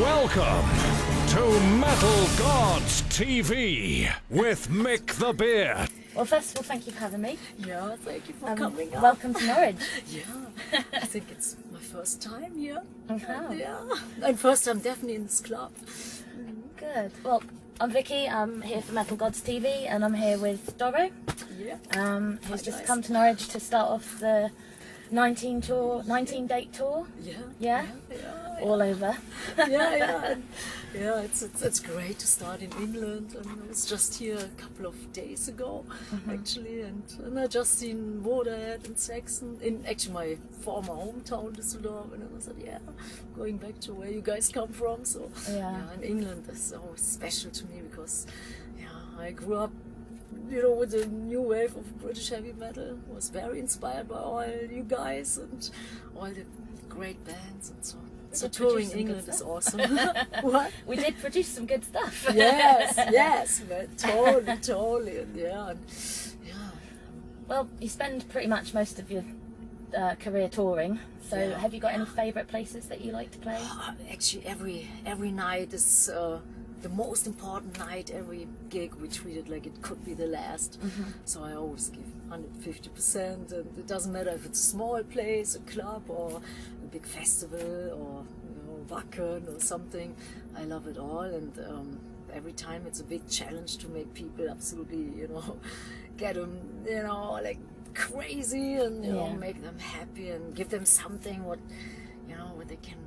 Welcome to Metal Gods TV with Mick the Beard. Well, first of all, thank you for having me. Yeah, thank you for coming up. Welcome to Norwich. Yeah, I think it's my first time here. Okay. Yeah, and first time definitely in this club. Good. Well, I'm Vicky. I'm here for Metal Gods TV, and I'm here with Doro, Yeah. who's just nice. come to Norwich to start off the 19 date tour. Yeah. Yeah? Yeah. All over. Yeah. Yeah, it's great to start in England, and I was just here a couple of days ago, actually, and I just seen Waterfront in Saxon, in actually my former hometown, Düsseldorf, and I said, yeah, going back to where you guys come from, so Yeah. and England is always special to me because, yeah, I grew up, you know, with the new wave of British heavy metal, was very inspired by all you guys and all the great bands and so on. So did touring produce some England good is stuff. awesome. What? We did produce some good stuff. Yes, but totally, and yeah. Well, you spend pretty much most of your career touring, so Yeah. have you got any favourite places that you like to play? Actually, every night is the most important night. Every gig we treat it like it could be the last. So I always give 150%, and it doesn't matter if it's a small place, a club, or a big festival, or Wacken or something. I love it all, and every time it's a big challenge to make people absolutely, get them, like crazy, and Yeah. make them happy and give them something what they can,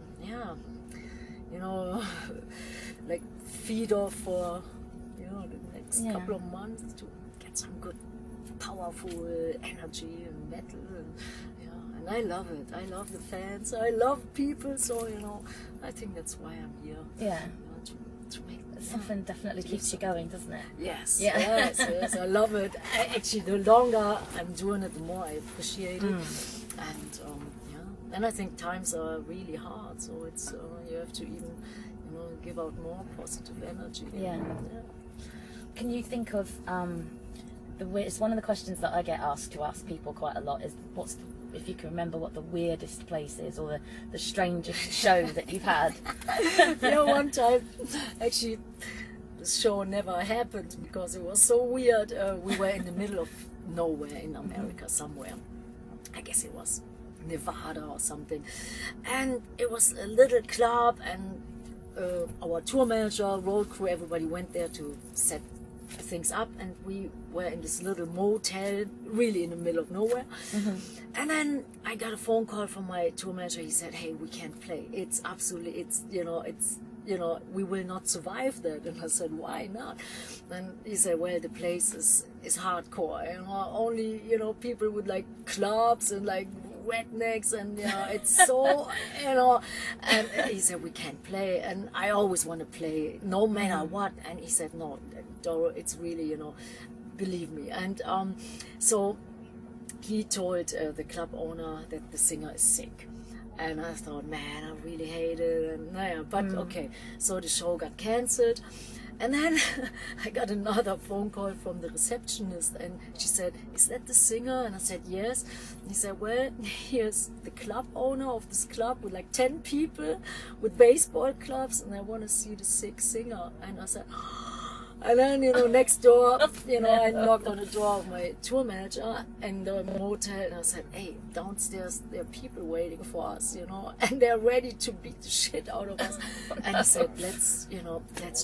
like feed off for, the next Yeah. couple of months to get some good, powerful energy and metal, and I love it. I love the fans. I love people. So I think that's why I'm here. Yeah. To make Something definitely keeps you going, doesn't it? Yes, Yeah. yes, I love it. Actually, the longer I'm doing it, the more I appreciate it. And I think times are really hard, so it's you have to even give out more positive energy. Yeah. Can you think of it's one of the questions that I get asked to ask people quite a lot is if you can remember what the weirdest place is or the strangest show that you've had. One time, actually, the show never happened because it was so weird. We were in the middle of nowhere in America somewhere. I guess it was Nevada or something. And it was a little club, and our tour manager, road crew, everybody went there to set things up, and we were in this little motel really in the middle of nowhere. And then I got a phone call from my tour manager. He said, hey, we can't play, it's we will not survive that. And I said, why not? And he said, well, the place is hardcore, only people with like clubs and like rednecks, and it's so and he said, we can't play, and I always want to play no matter what. And he said, no, Doro, it's really believe me. And so he told the club owner that the singer is sick. And I thought, man, I really hate it. And but okay, so the show got cancelled. And then I got another phone call from the receptionist, and she said, is that the singer? And I said, yes. And he said, well, here's the club owner of this club with like 10 people with baseball clubs, and I want to see the sick singer. And I said, and then, next door, I knocked on the door of my tour manager and the motel, and I said, hey, downstairs there are people waiting for us, and they're ready to beat the shit out of us. And he said, let's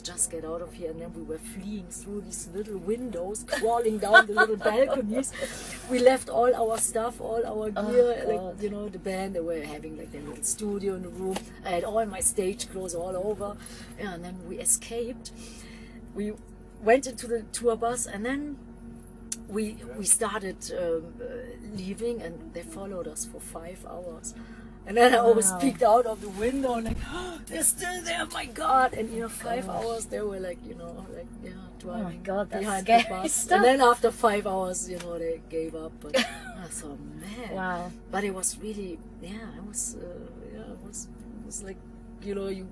just get out of here. And then we were fleeing through these little windows, crawling down the little balconies. We left all our stuff, all our gear, the band, they were having like their little studio in the room. I had all my stage clothes all over, and then we escaped. We went into the tour bus, and then we started leaving, and they followed us for 5 hours. And then I always peeked out of the window, like, oh, they're still there, my God! And 5 hours they were like, driving Oh my God, that's behind scary the bus. stuff. And then after 5 hours, they gave up. But I thought, man, Wow. But it was really, it was like, you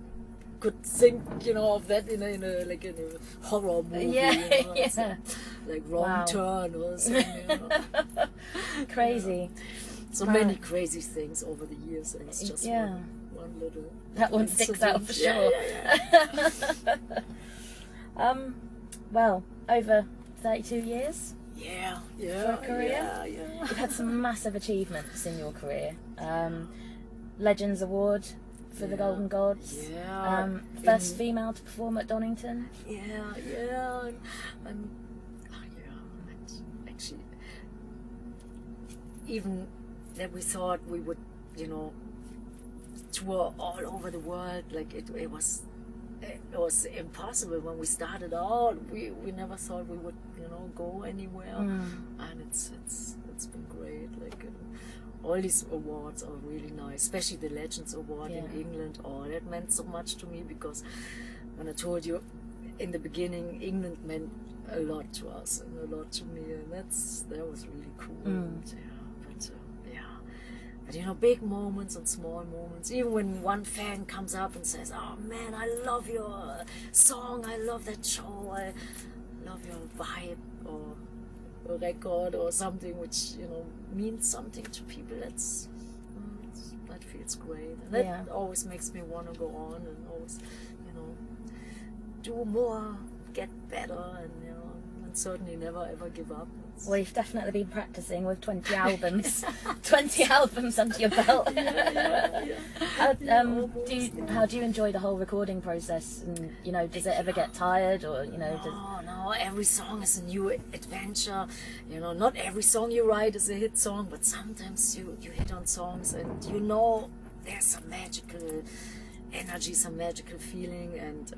could think, of that in a horror movie. Yeah. Like Wrong Turn or something. Crazy. So many crazy things over the years, and it's just Yeah. one one little. That one sticks out for incident. sure. Yeah. Well, over 32 years Yeah, for a career. yeah. You've had some massive achievements in your career. Legends Award for the Golden Gods. Yeah. First female to perform at Donington. Yeah. And actually, even that we thought we would, tour all over the world. Like it was impossible when we started out. We never thought we would, go anywhere. And it's been great. Like all these awards are really nice, especially the Legends Award in England. Oh, that meant so much to me, because when I told you in the beginning, England meant a lot to us and a lot to me, and that was really cool. But big moments and small moments. Even when one fan comes up and says, "Oh man, I love your song, I love that show, I love your vibe," or a record or something which means something to people, that feels great. And that always makes me want to go on and always do more, get better, and certainly never ever give up. Well, you've definitely been practicing with 20 albums, 20 albums under your belt. How do you enjoy the whole recording process? And does it ever get tired, or No, every song is a new adventure. Not every song you write is a hit song, but sometimes you hit on songs and there's some magical energy, some magical feeling, and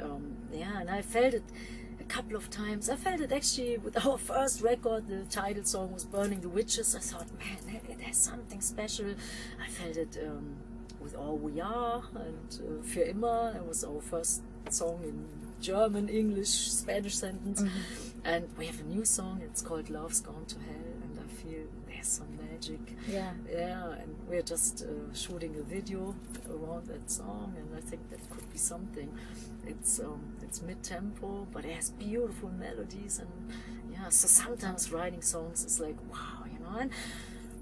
and I felt it a couple of times. I felt it actually with our first record. The title song was "Burning the Witches." I thought, man, there's something special. I felt it with "All We Are" and "Für immer." It was our first song in German, English, Spanish sentence. And we have a new song. It's called "Love's Gone to Hell," and I feel there's some magic. Yeah, and we're just shooting a video around that song, and I think that could be something. It's mid-tempo, but it has beautiful melodies, and so sometimes writing songs is like, wow, and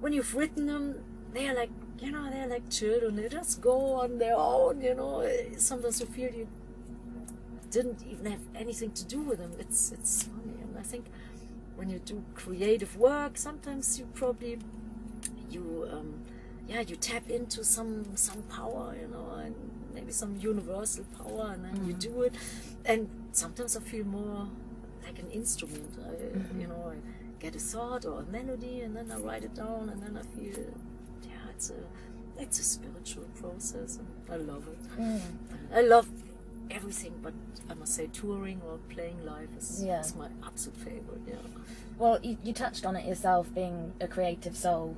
when you've written them, they're like children. They just go on their own, Sometimes you feel you didn't even have anything to do with them. It's funny, and I think when you do creative work, sometimes you probably you tap into some power, and maybe some universal power, and then you do it. And sometimes I feel more like an instrument. I get a thought or a melody, and then I write it down, and then I feel it's a spiritual process, and I love it. I love everything, but I must say touring or playing live is my absolute favorite. Well, you touched on it yourself, being a creative soul.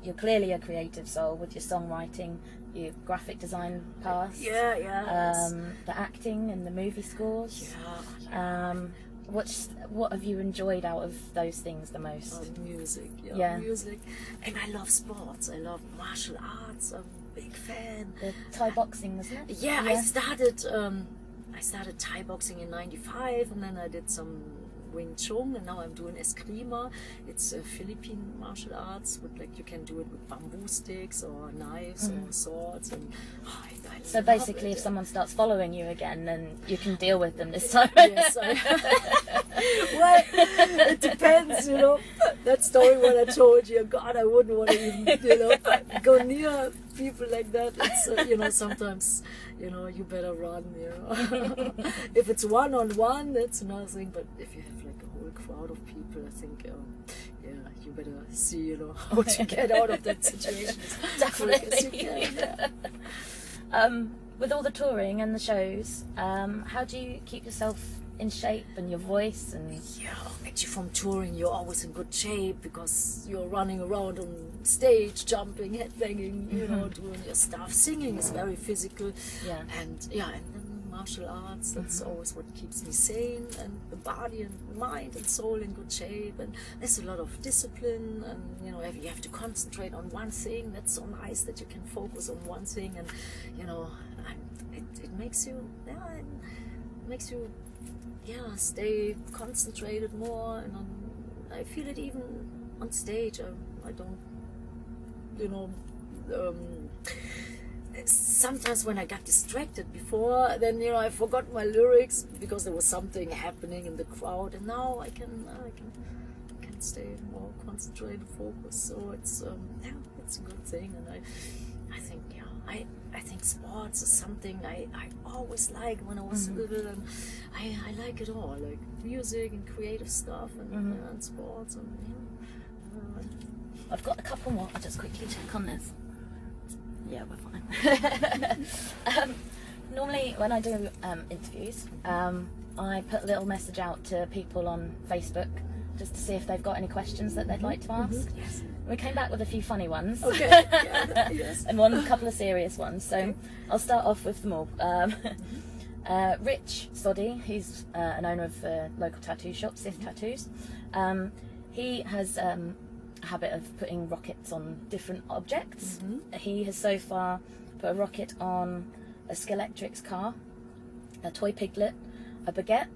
You're clearly a creative soul with your songwriting, your graphic design past, the acting and the movie scores. What have you enjoyed out of those things the most? Music, music, and I love sports. I love martial arts. I'm a big fan. The Thai boxing, wasn't it? Yeah, I started Thai boxing in '95, and then I did some Wing Chun, and now I'm doing Eskrima. It's a Philippine martial arts, you can do it with bamboo sticks or knives or swords, and I so basically love it. If someone starts following you again, then you can deal with them this time. Yes, well, it depends, that story when I told you, God, I wouldn't want to even, go near people like that. It's, sometimes, you better run, If it's one-on-one, that's another thing, but if you have a whole crowd of people, I think, you better see, how to get out of that situation. Definitely. With all the touring and the shows, how do you keep yourself in shape and your voice? And actually from touring you're always in good shape, because you're running around on stage, jumping, headbanging, doing your stuff. Singing is very physical, and then martial arts, that's always what keeps me sane, and the body and mind and soul in good shape. And there's a lot of discipline, and you have to concentrate on one thing. That's so nice that you can focus on one thing, and it makes you stay concentrated more. And I feel it even on stage. I don't sometimes when I got distracted before, then I forgot my lyrics because there was something happening in the crowd, and now I can stay more concentrated, focused. So it's it's a good thing, and I think I think sports is something I always liked when I was little, and I like it all, like music and creative stuff, and sports, and I've got a couple more. I'll just quickly check on this. Yeah, we're fine. Normally, when I do interviews, I put a little message out to people on Facebook just to see if they've got any questions that they'd like to ask. Yes. We came back with a few funny ones. Okay. Yes. And a couple of serious ones. So I'll start off with them all. Rich Soddy, he's an owner of a local tattoo shop, Sith Tattoos. He has a habit of putting rockets on different objects. He has so far put a rocket on a Skeletrix car, a toy piglet, a baguette,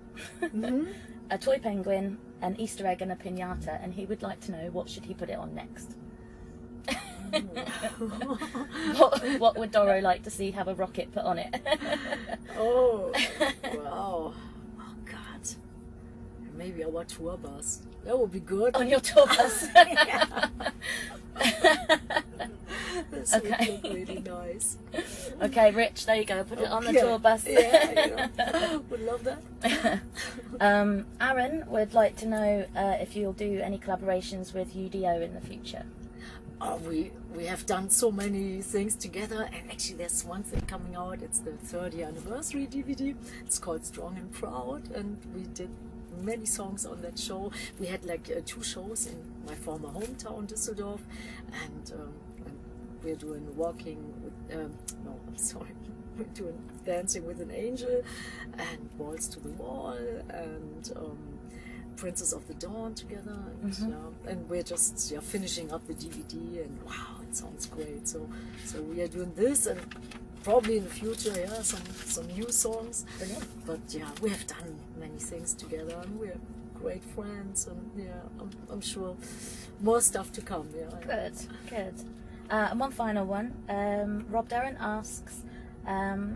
a toy penguin, an Easter egg and a piñata, and he would like to know what should he put it on next. What would Doro like to see have a rocket put on it? Oh, wow. Oh, God. Maybe our tour bus. That would be good. On your tour bus. This would look really nice. Okay, Rich, there you go. Put it on the tour bus. Yeah, would love that. Aaron would like to know if you'll do any collaborations with UDO in the future. Oh, we have done so many things together, and actually there's one thing coming out. It's the 30th anniversary DVD. It's called Strong and Proud, and we did many songs on that show. We had like 2 shows in my former hometown, Düsseldorf, and we're doing we're doing Dancing with an Angel, and Balls to the Wall, and Princess of the Dawn together, and we're just finishing up the DVD, and wow, it sounds great. So we are doing this, and probably in the future, some new songs. Brilliant. But we have done many things together, and we're great friends, and I'm sure more stuff to come. Good. And one final one. Rob Darren asks,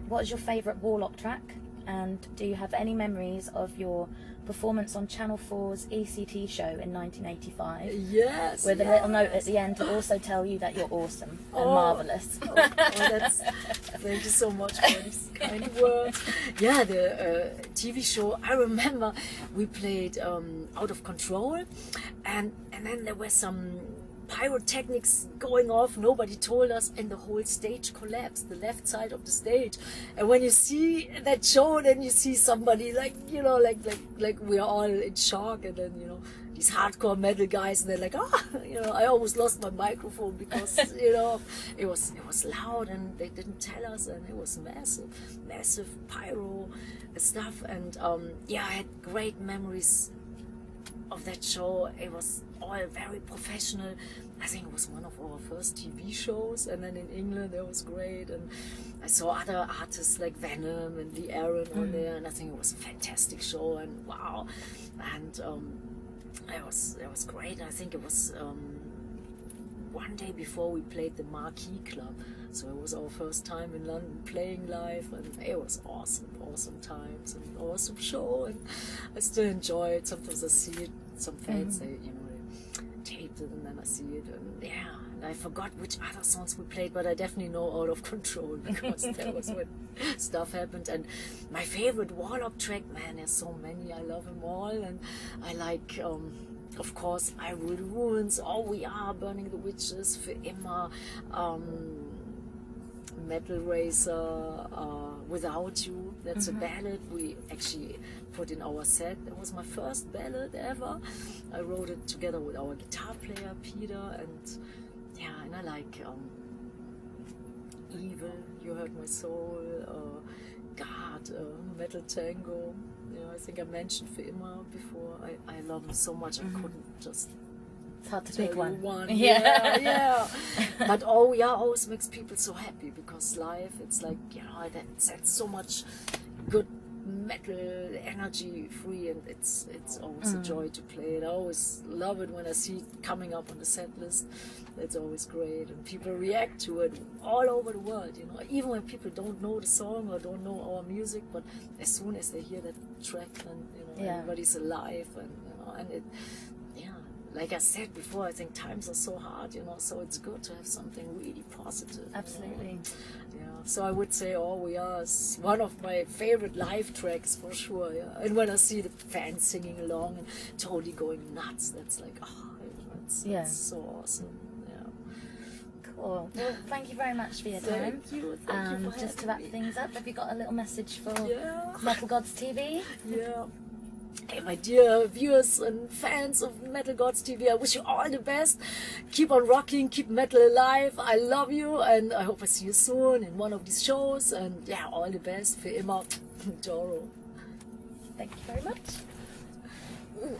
what is your favourite Warlock track, and do you have any memories of your performance on Channel 4's ECT show in 1985? Yes. With a little note at the end to also tell you that you're awesome and marvellous. Thank you so much for these kind words. Yeah, the TV show, I remember we played Out of Control, and then there were some pyrotechnics going off, nobody told us, and the whole stage collapsed, the left side of the stage. And when you see that show, then you see somebody like we're all in shock, and then these hardcore metal guys, and they're like, I almost lost my microphone because it was loud, and they didn't tell us, and it was massive pyro stuff. And I had great memories of that show. It was all very professional. I think it was one of our first TV shows, and then in England it was great, and I saw other artists like Venom and Lee Aaron on there, and I think it was a fantastic show, and wow, and it was great. I think it was one day before we played the Marquee Club, so it was our first time in London playing live, and it was awesome times, and awesome show, and I still enjoy it. Sometimes I see it, some fans they taped it, and then I see it, and I forgot which other songs we played, but I definitely know Out of Control, because that was when stuff happened. And my favorite Warlock track, man, there's so many, I love them all, and I like of course I Rule the Ruins, All We Are, Burning the Witches, For Immer, Metal Racer, Without You. That's a ballad we actually put in our set. That was my first ballad ever. I wrote it together with our guitar player Peter, and I like Evil, You Hurt My Soul, God, Metal Tango. I think I mentioned For Immer before. I love them so much, I couldn't just It's hard to pick one. Yeah. But always makes people so happy, because live, it's like, that's so much good metal energy free, and it's always a joy to play it. I always love it when I see it coming up on the set list. It's always great, and people react to it all over the world, you know, even when people don't know the song or don't know our music, but as soon as they hear that track, then, you know, everybody's alive, and, you know, and it, like I said before, I think times are so hard, you know, so it's good to have something really positive. Absolutely. You know? Yeah, so I would say All We Are is one of my favorite live tracks for sure. Yeah, and when I see the fans singing along and totally going nuts, that's like, oh, it's so awesome. Yeah. Cool. Well, thank you very much for your time. Thank you. Thank you for just to wrap having me. things up, have you got a little message for Yeah. Metal Gods TV? Yeah. Hey, my dear viewers and fans of Metal Gods TV, I wish you all the best. Keep on rocking, keep metal alive. I love you, and I hope I see you soon in one of these shows. And yeah, all the best. Für immer, Doro. Thank you very much. Ooh.